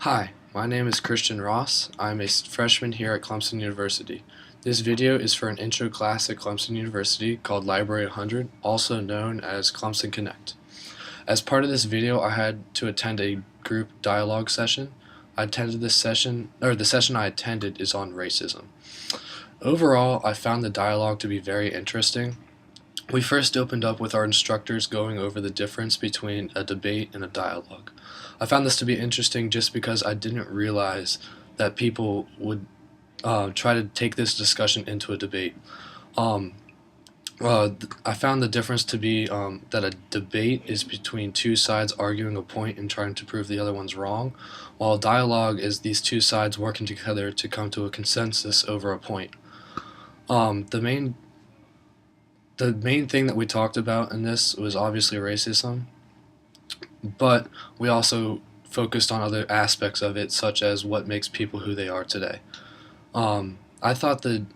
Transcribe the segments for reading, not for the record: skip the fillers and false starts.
Hi, my name is Christian Ross. I'm a freshman here at Clemson University. This video is for an intro class at Clemson University called Library 100, also known as Clemson Connect. As part of this video, I had to attend a group dialogue session. The session I attended is on racism. Overall, I found the dialogue to be very interesting. We first opened up with our instructors going over the difference between a debate and a dialogue. I found this to be interesting just because I didn't realize that people would try to take this discussion into a debate. Um, I found the difference to be that a debate is between two sides arguing a point and trying to prove the other one's wrong, while a dialogue is these two sides working together to come to a consensus over a point. The main thing that we talked about in this was obviously racism, but we also focused on other aspects of it, such as what makes people who they are today. I thought that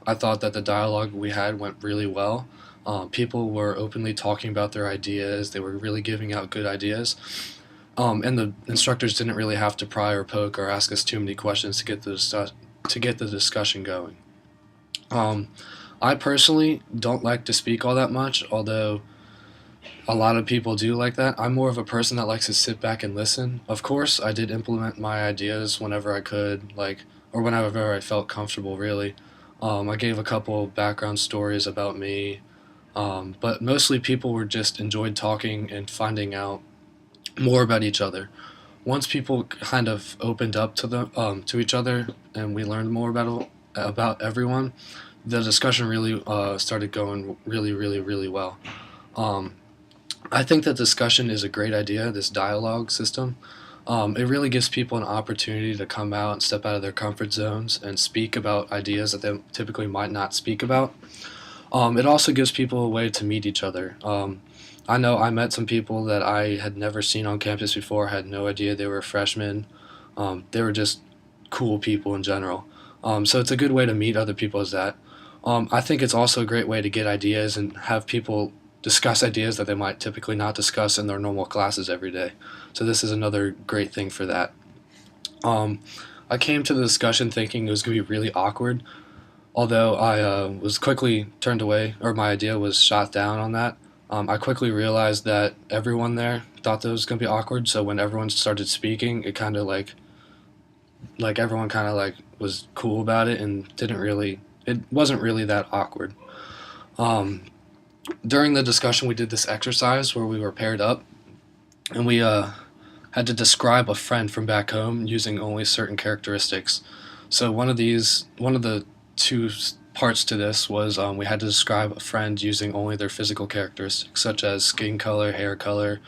the dialogue we had went really well. People were openly talking about their ideas. They were really giving out good ideas. And the instructors didn't really have to pry or poke or ask us too many questions to get the discussion going. I personally don't like to speak all that much, although a lot of people do like that. I'm more of a person that likes to sit back and listen. Of course, I did implement my ideas whenever I could, or whenever I felt comfortable, really. I gave a couple background stories about me, but mostly people were just enjoyed talking and finding out more about each other. Once people kind of opened up to each other, and we learned more about everyone, the discussion really started going really well. I think that discussion is a great idea, this dialogue system. It really gives people an opportunity to come out and step out of their comfort zones and speak about ideas that they typically might not speak about. It also gives people a way to meet each other. I know I met some people that I had never seen on campus before, had no idea they were freshmen. They were just cool people in general. So it's a good way to meet other people as that. I think it's also a great way to get ideas and have people discuss ideas that they might typically not discuss in their normal classes every day. So this is another great thing for that. I came to the discussion thinking it was going to be really awkward, although I was quickly turned away, or my idea was shot down on that. I quickly realized that everyone there thought that it was going to be awkward, so when everyone started speaking, it kind of like everyone kind of was cool about it and it wasn't really that awkward. During the discussion, we did this exercise where we were paired up, and we had to describe a friend from back home using only certain characteristics. So one of the two parts to this was we had to describe a friend using only their physical characteristics, such as skin color, hair color,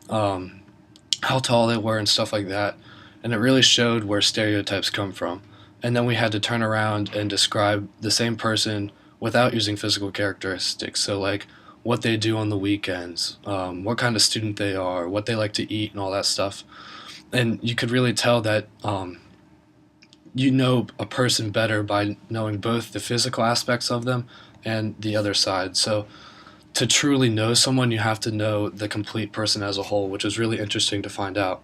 how tall they were, and stuff like that. And it really showed where stereotypes come from. And then we had to turn around and describe the same person without using physical characteristics. So what they do on the weekends, what kind of student they are, what they like to eat, and all that stuff. And you could really tell that you know a person better by knowing both the physical aspects of them and the other side. So to truly know someone, you have to know the complete person as a whole, which was really interesting to find out.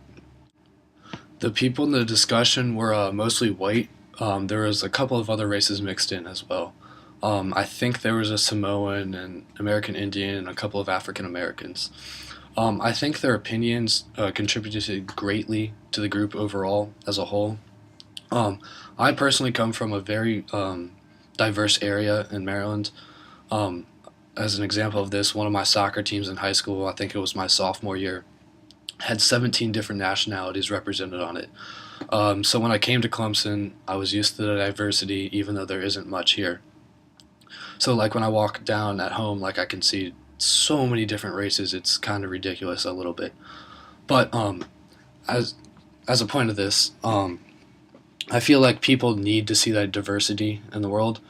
The people in the discussion were mostly white. There was a couple of other races mixed in as well. I think there was a Samoan and American Indian and a couple of African Americans. I think their opinions contributed greatly to the group overall as a whole. I personally come from a very diverse area in Maryland. As an example of this, one of my soccer teams in high school, I think it was my sophomore year, had 17 different nationalities represented on it. So when I came to Clemson, I was used to the diversity, even though there isn't much here. So when I walk down at home, I can see so many different races, it's kind of ridiculous a little bit. But as a point of this, I feel like people need to see that diversity in the world.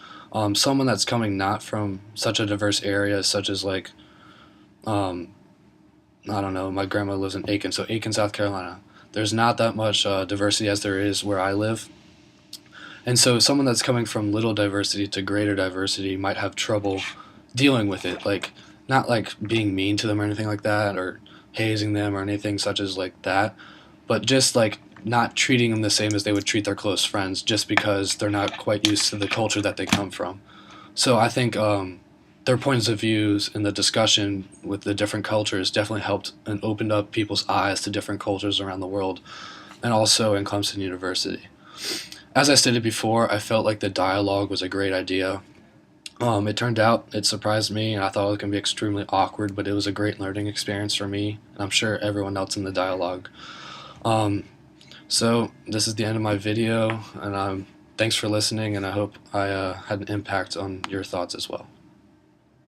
Someone that's coming not from such a diverse area, such as I don't know, my grandma lives in Aiken, so Aiken, South Carolina. There's not that much diversity as there is where I live. And so someone that's coming from little diversity to greater diversity might have trouble dealing with it. Not being mean to them or anything like that, or hazing them or anything such as that, but just like not treating them the same as they would treat their close friends just because they're not quite used to the culture that they come from. So I think their points of views and the discussion with the different cultures definitely helped and opened up people's eyes to different cultures around the world, and also in Clemson University. As I stated before, I felt like the dialogue was a great idea. It turned out, it surprised me, and I thought it was going to be extremely awkward, but it was a great learning experience for me, and I'm sure everyone else in the dialogue. Um, so this is the end of my video, and thanks for listening, and I hope I had an impact on your thoughts as well.